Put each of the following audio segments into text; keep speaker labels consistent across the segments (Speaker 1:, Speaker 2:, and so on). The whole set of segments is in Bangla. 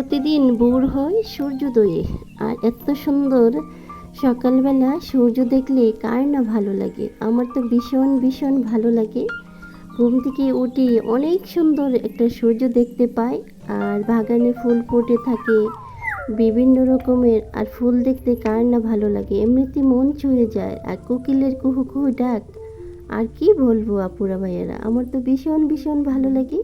Speaker 1: প্রতিদিন ভোর হয় সূর্যোদয়ে, আর এত সুন্দর সকালবেলা সূর্য দেখলে কার না ভালো লাগে। আমার তো ভীষণ ভীষণ ভালো লাগে। ঘুম থেকে উঠে অনেক সুন্দর একটা সূর্য দেখতে পাই, আর বাগানে ফুল ফুটে থাকে বিভিন্ন রকমের, আর ফুল দেখতে কার না ভালো লাগে। এমনিতে মন ছুঁয়ে যায়। আর কোকিলের কুহু কুহু ডাক, আর কি বলবো আপুরা ভাইয়েরা, আমার তো ভীষণ ভীষণ ভালো লাগে।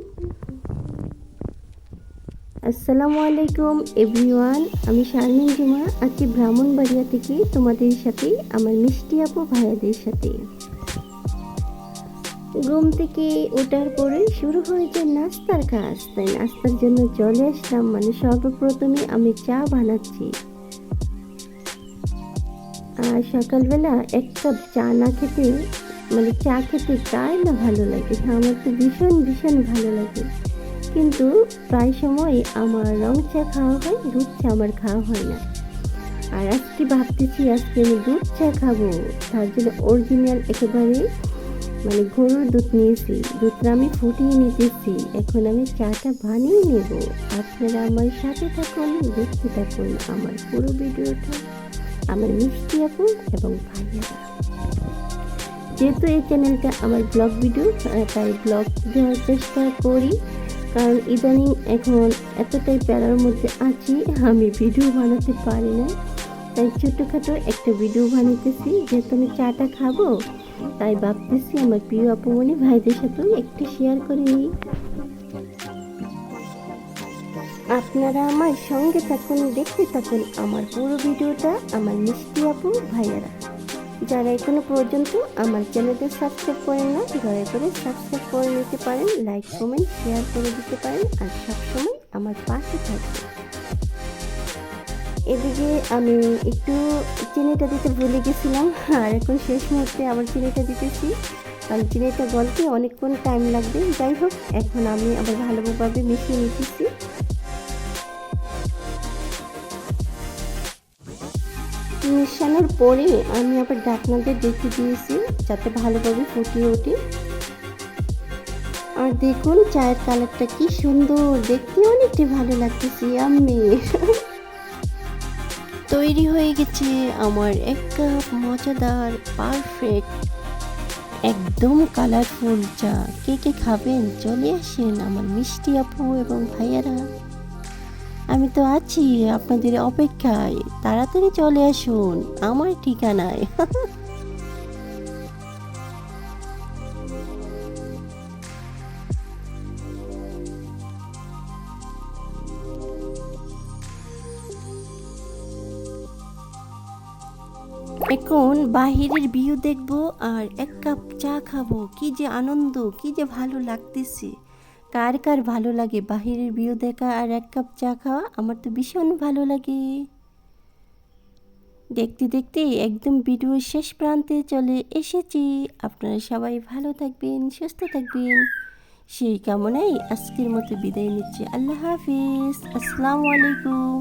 Speaker 1: আসসালামু আলাইকুম এভরিওয়ান, আমি শারমিন জুমা আছি ব্রাহ্মণবাড়িয়া থেকে তোমাদের সাথে, আমার মিষ্টি আপু ভাইয়াদের সাথে। ঘুম থেকে ওঠার পরে শুরু হয়ে যায় নাস্তার কাজ, তাই নাস্তার জন্য চলে আসলাম। মানে সর্বপ্রথমে আমি চা বানাচ্ছি। আর সকালবেলা এক কাপ চা না খেতে, মানে চা খেতে কার না ভালো লাগে। আমার তো ভীষণ ভীষণ ভালো লাগে, কিন্তু প্রায় সময় আমার রং চা খাওয়া হয়, দুধ চা আমার খাওয়া হয় না। আর আজকে ভাবতেছি আজকে আমি দুধ চা খাবো, তার জন্য অরিজিনাল একেবারে মানে গরুর দুধ নিয়েছি। দুধটা আমি ফুটিয়ে নিতেছি, এখন আমি চাটা বানিয়ে নেব। আপনারা আমার সাথে থাকুন, দেখতে থাকুন আমার পুরো ভিডিওটা, আমার মিষ্টি আপু এবং ভাইয়ারা। যেহেতু এই চ্যানেলটা আমার ব্লগ ভিডিও, তাই ব্লগ দেওয়ার চেষ্টা করি, কারণ ইদানিং এখন এতটাই প্যারার মধ্যে আছি, আমি ভিডিও বানাতে পারি না। তাই ছোটোখাটো একটা ভিডিও বানাতেছি। যেহেতু আমি চাটা খাবো, তাই ভাবতেছি আমার প্রিয় আপুমনি ভাইদের সাথেও একটু শেয়ার করে নিই। আপনারা আমার সঙ্গে থাকুন, দেখতে থাকুন আমার পুরো ভিডিওটা, আমার মিষ্টি আপু ভাইয়ারা। যারা এখনো পর্যন্ত আমার চ্যানেলটা সাবস্ক্রাইব করেন না, দয়া করে সাবস্ক্রাইব করে নিতে পারেন, লাইক কমেন্ট শেয়ার করে দিতে পারেন, আর সবসময় আমার পাশে থাকবে। এদিকে আমি একটু চিনিটা দিতে ভুলে গেছিলাম, আর এখন শেষ মুহূর্তে আবার চিনিটা দিতেছি, কারণ চিনিটা গলতে অনেকক্ষণ টাইম লাগবে। যাই হোক, এখন আমি আবার ভালোভাবে মিশিয়ে নিতেছি। মিশানোর পরে আমি আবার ঢাকনাতে রেখে দিয়েছি, যাতে ভালোভাবে ফুটিয়ে ওঠে। আর দেখুন চায়ের কালারটা কি সুন্দর, দেখতে অনেকটা ভালো লাগতেছে। আমি তৈরি হয়ে গেছে আমার এক কাপ মজাদার পারফেক্ট একদম কালারফুল চা। কে কে খাবেন চলে আসেন আমার মিষ্টি আপু এবং ভাইয়ারা। আমি তো আছি আপনাদের অপেক্ষায়, তাড়াতাড়ি চলে আসুন আমার ঠিকানায়। এখন বাহিরের ভিউ দেখবো আর এক কাপ চা খাবো। কি যে আনন্দ, কি যে ভালো লাগতেছে। কার কার ভালো লাগে বাহিরের ভিউ দেখা আর এক কাপ চা খাওয়া? আমার তো ভীষণ ভালো লাগে। দেখতে দেখতে একদম ভিডিওর শেষ প্রান্তে চলে এসেছি। আপনারা সবাই ভালো থাকবেন, সুস্থ থাকবেন, সেই কামনায় আজকের মতো বিদায় নিচ্ছি। আল্লাহ হাফিজ, আসসালামু আলাইকুম।